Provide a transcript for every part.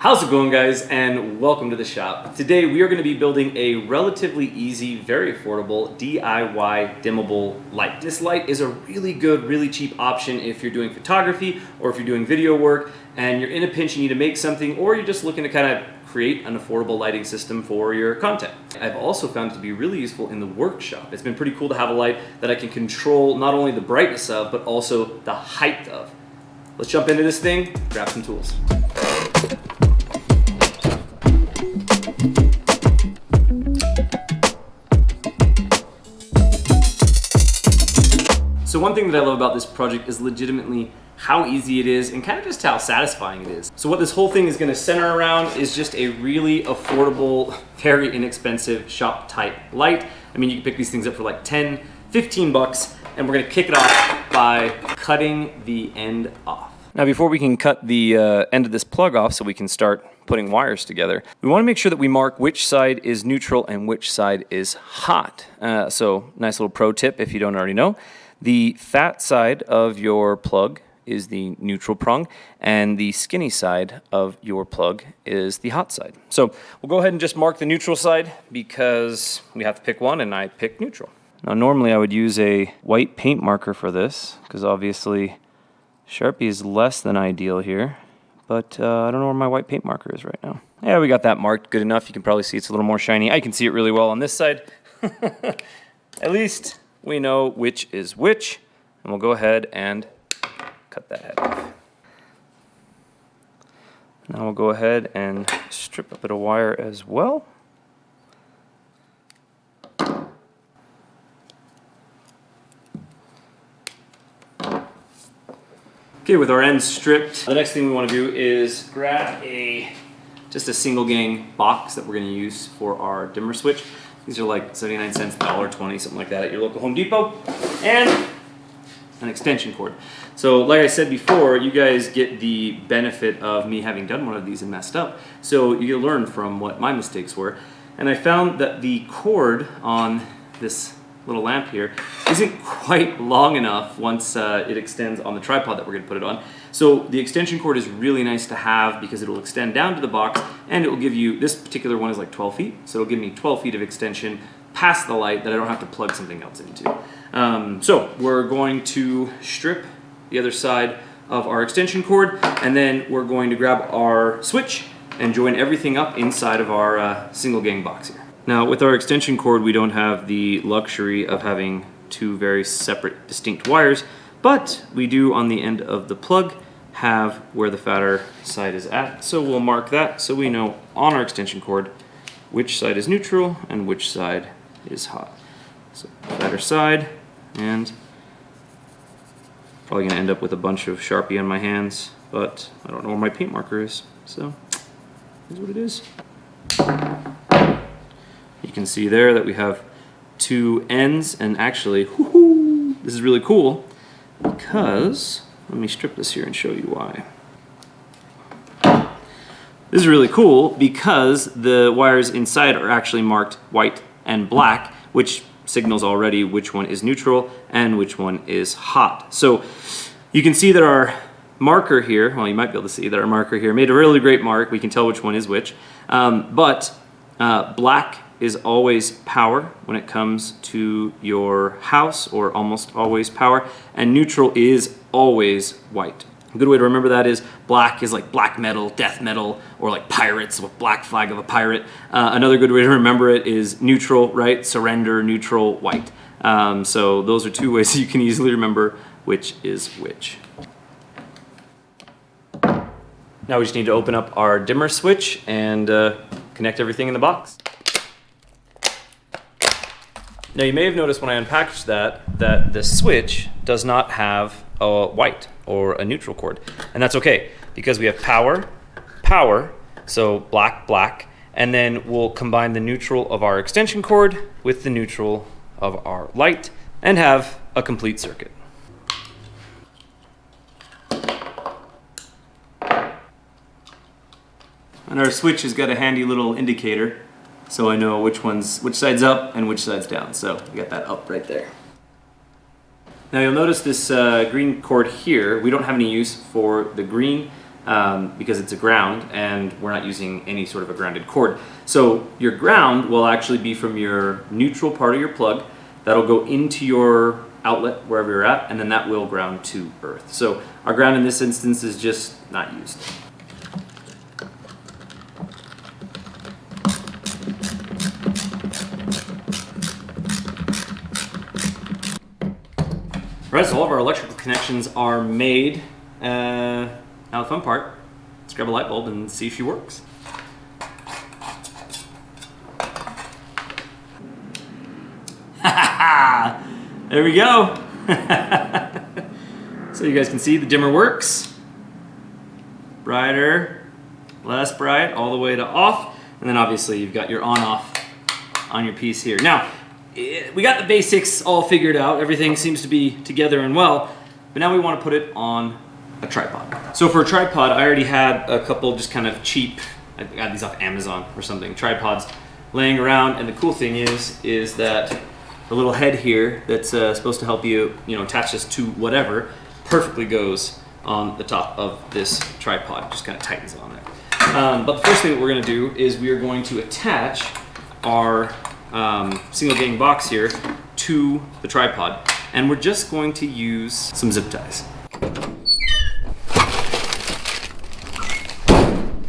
How's it going, guys, and welcome to the shop. Today we are going to be building a relatively easy, very affordable DIY dimmable light. This light is a really good, really cheap option if you're doing photography or if you're doing video work and you're in a pinch, you need to make something, or you're just looking to kind of create an affordable lighting system for your content. I've also found it to be really useful in the workshop. It's been pretty cool to have a light that I can control not only the brightness of, but also the height of. Let's jump into this thing, grab some tools. So one thing that I love about this project is legitimately how easy it is and kind of just how satisfying it is. So what this whole thing is going to center around is just a really affordable, very inexpensive shop type light. I mean, you can pick these things up for like 10, 15 bucks, and we're going to kick it off by cutting the end off. Now, before we can cut the end of this plug off so we can start putting wires together, we want to make sure that we mark which side is neutral and which side is hot. So nice little pro tip if you don't already know. The fat side of your plug is the neutral prong, and the skinny side of your plug is the hot side. So we'll go ahead and just mark the neutral side because we have to pick one, and I picked neutral. Now normally I would use a white paint marker for this because obviously Sharpie is less than ideal here, but I don't know where my white paint marker is right now. Yeah, we got that marked good enough. You can probably see it's a little more shiny. I can see it really well on this side. At least we know which is which, and we'll go ahead and cut that head off. Now we'll go ahead and strip a bit of wire as well. Okay, with our ends stripped, the next thing we want to do is grab just a single gang box that we're going to use for our dimmer switch. These are like 79 cents, $1.20, something like that at your local Home Depot. And an extension cord. So like I said before, you guys get the benefit of me having done one of these and messed up. So you get to learn from what my mistakes were. And I found that the cord on this little lamp here isn't quite long enough once it extends on the tripod that we're going to put it on. So the extension cord is really nice to have because it will extend down to the box, and it will give you, this particular one is like 12 feet, so it'll give me 12 feet of extension past the light that I don't have to plug something else into. So we're going to strip the other side of our extension cord, and then we're going to grab our switch and join everything up inside of our single gang box here. Now with our extension cord, we don't have the luxury of having two very separate, distinct wires, but we do on the end of the plug have where the fatter side is at. So we'll mark that so we know on our extension cord which side is neutral and which side is hot. So fatter side, and probably gonna end up with a bunch of Sharpie on my hands, but I don't know where my paint marker is, so here's what it is. You can see there that we have two ends, and actually, this is really cool because, let me strip this here and show you why. This is really cool because the wires inside are actually marked white and black, which signals already which one is neutral and which one is hot. So you can see that our marker here, well, you might be able to see that our marker here made a really great mark. We can tell which one is which, but black is always power when it comes to your house, or almost always power, and neutral is always white. A good way to remember that is black is like black metal, death metal, or like pirates with black flag of a pirate. Another good way to remember it is neutral, right? Surrender, neutral, white. So those are two ways you can easily remember which is which. Now we just need to open up our dimmer switch and connect everything in the box. Now you may have noticed when I unpackaged that the switch does not have a white or a neutral cord, and that's okay because we have power, so black, and then we'll combine the neutral of our extension cord with the neutral of our light and have a complete circuit. And our switch has got a handy little indicator, so I know which side's up and which side's down. So we got that up right there. Now you'll notice this green cord here, we don't have any use for the green. because it's a ground and we're not using any sort of a grounded cord. So your ground will actually be from your neutral part of your plug. That'll go into your outlet wherever you're at, and then that will ground to earth. So our ground in this instance is just not used. Right, so all of our electrical connections are made. Now the fun part, let's grab a light bulb and see if she works. There we go. So you guys can see the dimmer works. Brighter, less bright, all the way to off. And then obviously you've got your on-off on your piece here. Now, we got the basics all figured out. Everything seems to be together and well, but now we want to put it on a tripod. So for a tripod, I already had a couple just kind of cheap, I got these off Amazon or something, tripods laying around. And the cool thing is that the little head here that's supposed to help you, attach this to whatever, perfectly goes on the top of this tripod. Just kind of tightens it on there. But the first thing that we're going to do is we are going to attach our single gang box here to the tripod, and we're just going to use some zip ties.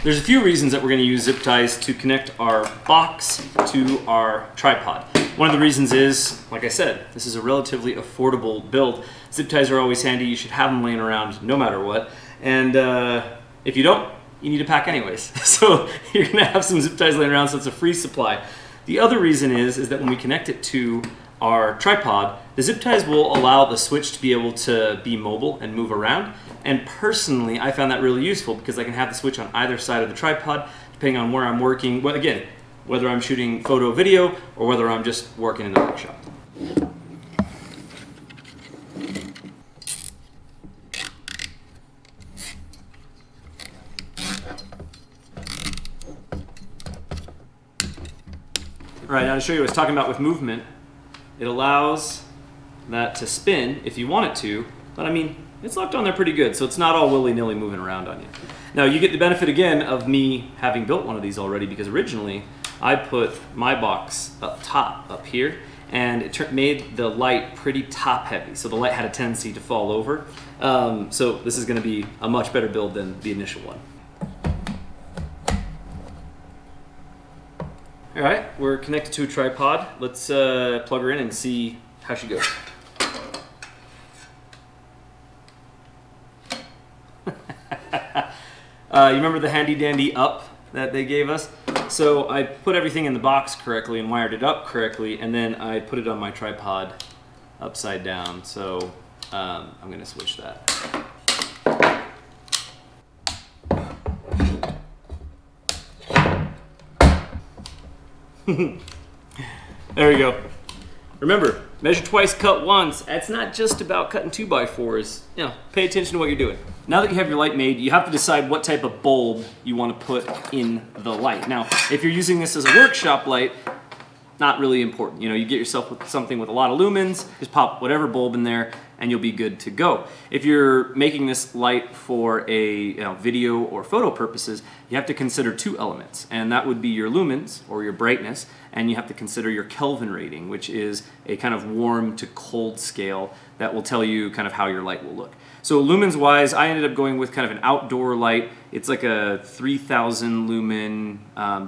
There's a few reasons that we're going to use zip ties to connect our box to our tripod. One of the reasons is, like I said, this is a relatively affordable build. Zip ties are always handy. You should have them laying around no matter what. And if you don't, you need to pack anyways. So you're going to have some zip ties laying around, so it's a free supply. The other reason is that when we connect it to our tripod, the zip ties will allow the switch to be able to be mobile and move around. And personally, I found that really useful because I can have the switch on either side of the tripod, depending on where I'm working. Well, again, whether I'm shooting photo, video, or whether I'm just working in the workshop. All right, now to show you what I was talking about with movement, it allows that to spin if you want it to, but I mean, it's locked on there pretty good, so it's not all willy-nilly moving around on you. Now you get the benefit again of me having built one of these already, because originally I put my box up top, up here, and it made the light pretty top heavy, so the light had a tendency to fall over. So this is going to be a much better build than the initial one. All right, we're connected to a tripod. Let's plug her in and see how she goes. You remember the handy dandy up that they gave us? So I put everything in the box correctly and wired it up correctly, and then I put it on my tripod upside down. So I'm going to switch that. There we go. Remember, measure twice, cut once. It's not just about cutting 2x4s. Pay attention to what you're doing. Now that you have your light made, you have to decide what type of bulb you want to put in the light. Now, if you're using this as a workshop light, not really important. You get yourself with something with a lot of lumens, just pop whatever bulb in there and you'll be good to go. If you're making this light for a video or photo purposes, you have to consider two elements, and that would be your lumens or your brightness, and you have to consider your Kelvin rating, which is a kind of warm to cold scale that will tell you kind of how your light will look. So lumens wise, I ended up going with kind of an outdoor light. It's like a 3000 lumen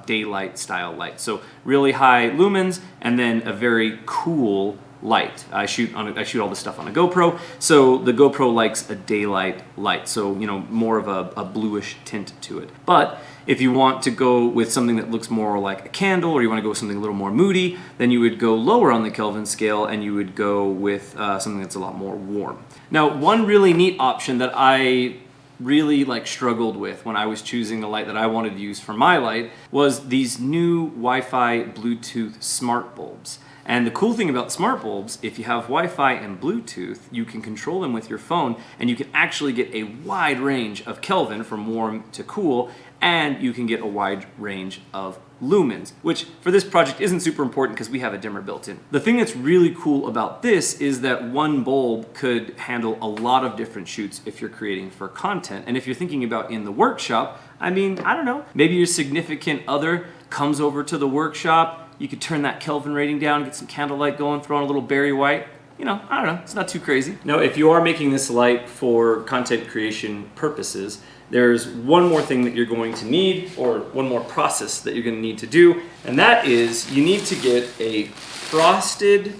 daylight style light. So really high lumens and then a very cool light. I shoot all this stuff on a GoPro, so the GoPro likes a daylight light, so more of a bluish tint to it. But if you want to go with something that looks more like a candle, or you want to go with something a little more moody, then you would go lower on the Kelvin scale and you would go with something that's a lot more warm. Now, one really neat option that I really struggled with when I was choosing the light that I wanted to use for my light was these new Wi-Fi Bluetooth smart bulbs. And the cool thing about smart bulbs, if you have Wi-Fi and Bluetooth, you can control them with your phone, and you can actually get a wide range of Kelvin from warm to cool and you can get a wide range of lumens, which for this project isn't super important because we have a dimmer built in. The thing that's really cool about this is that one bulb could handle a lot of different shoots if you're creating for content. And if you're thinking about in the workshop, I mean, I don't know, maybe your significant other comes over to the workshop, you could turn that Kelvin rating down, get some candlelight going, throw on a little berry white. You know, I don't know, it's not too crazy. Now, if you are making this light for content creation purposes, there's one more thing that you're going to need, or one more process that you're going to need to do, and that is you need to get a frosted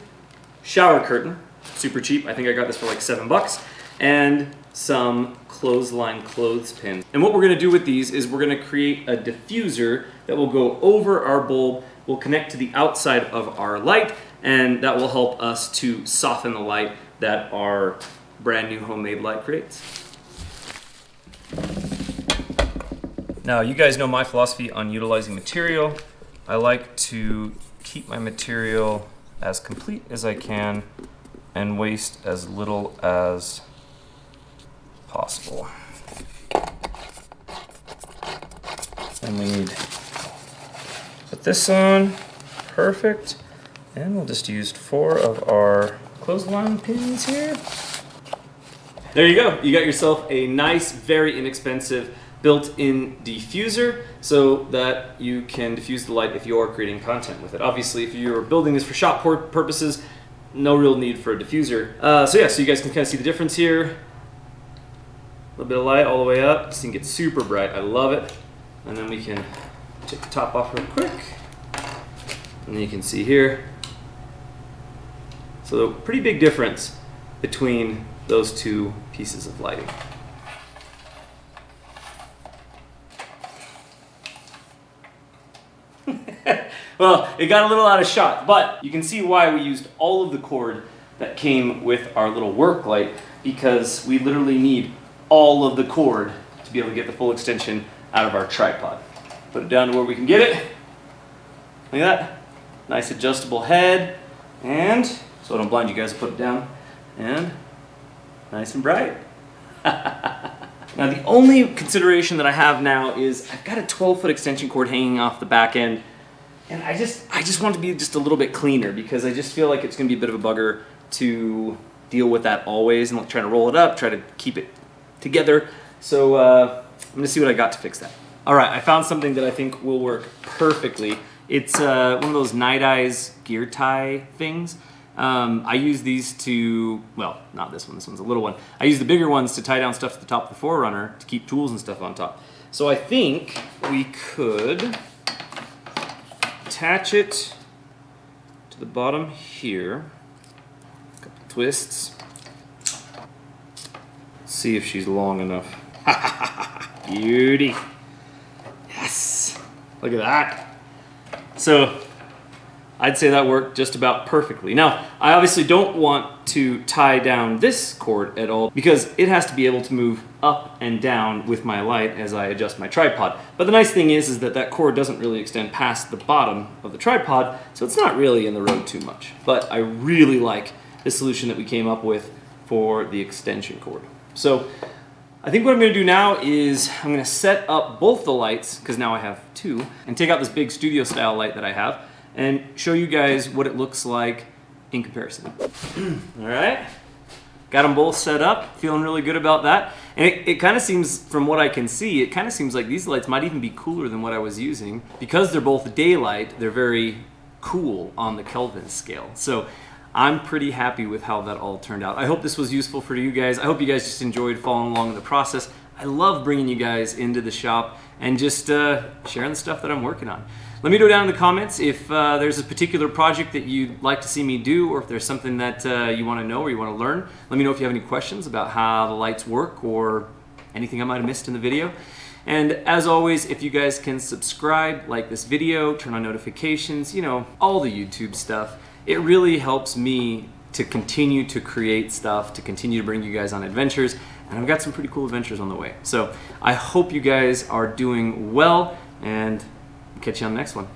shower curtain, super cheap. I think I got this for like $7, and some clothesline clothespins. And what we're going to do with these is we're going to create a diffuser that will go over our bulb, will connect to the outside of our light, and that will help us to soften the light that our brand new homemade light creates. Now, you guys know my philosophy on utilizing material. I like to keep my material as complete as I can and waste as little as possible. And we need to put this on, perfect. And we'll just use 4 of our clothesline pins here. There you go. You got yourself a nice, very inexpensive built-in diffuser so that you can diffuse the light if you are creating content with it. Obviously, if you're building this for shop purposes, no real need for a diffuser. So you guys can kind of see the difference here. A little bit of light all the way up. This thing gets super bright. I love it. And then we can take the top off real quick. And then you can see here. So pretty big difference between those two pieces of lighting. Well, it got a little out of shot, but you can see why we used all of the cord that came with our little work light, because we literally need all of the cord to be able to get the full extension out of our tripod. Put it down to where we can get it. Look at that. Nice adjustable head, and so I don't blind you guys, put it down, and nice and bright. Now, the only consideration that I have now is I've got a 12-foot extension cord hanging off the back end, and I just want it to be just a little bit cleaner, because I just feel like it's going to be a bit of a bugger to deal with that always, and like trying to roll it up, try to keep it together. So I'm going to see what I got to fix that. All right, I found something that I think will work perfectly. It's one of those Night Eyes gear tie things. I use these to, well, not this one, this one's a little one. I use the bigger ones to tie down stuff to the top of the Forerunner to keep tools and stuff on top. So I think we could attach it to the bottom here. A couple twists. See if she's long enough. Beauty. Yes. Look at that. So I'd say that worked just about perfectly. Now, I obviously don't want to tie down this cord at all, because it has to be able to move up and down with my light as I adjust my tripod. But the nice thing is that that cord doesn't really extend past the bottom of the tripod, so it's not really in the road too much. But I really like the solution that we came up with for the extension cord. So I think what I'm going to do now is I'm going to set up both the lights, because now I have 2, and take out this big studio style light that I have and show you guys what it looks like in comparison. All right, got them both set up, feeling really good about that. And it kind of seems, from what I can see, it kind of seems like these lights might even be cooler than what I was using. Because they're both daylight, they're very cool on the Kelvin scale. So I'm pretty happy with how that all turned out. I hope this was useful for you guys. I hope you guys just enjoyed following along in the process. I love bringing you guys into the shop and just sharing the stuff that I'm working on. Let me know down in the comments if there's a particular project that you'd like to see me do, or if there's something that you want to know or you want to learn. Let me know if you have any questions about how the lights work or anything I might have missed in the video. And as always, if you guys can subscribe, like this video, turn on notifications, you know, all the YouTube stuff, it really helps me to continue to create stuff, to continue to bring you guys on adventures. And I've got some pretty cool adventures on the way. So I hope you guys are doing well, and catch you on the next one.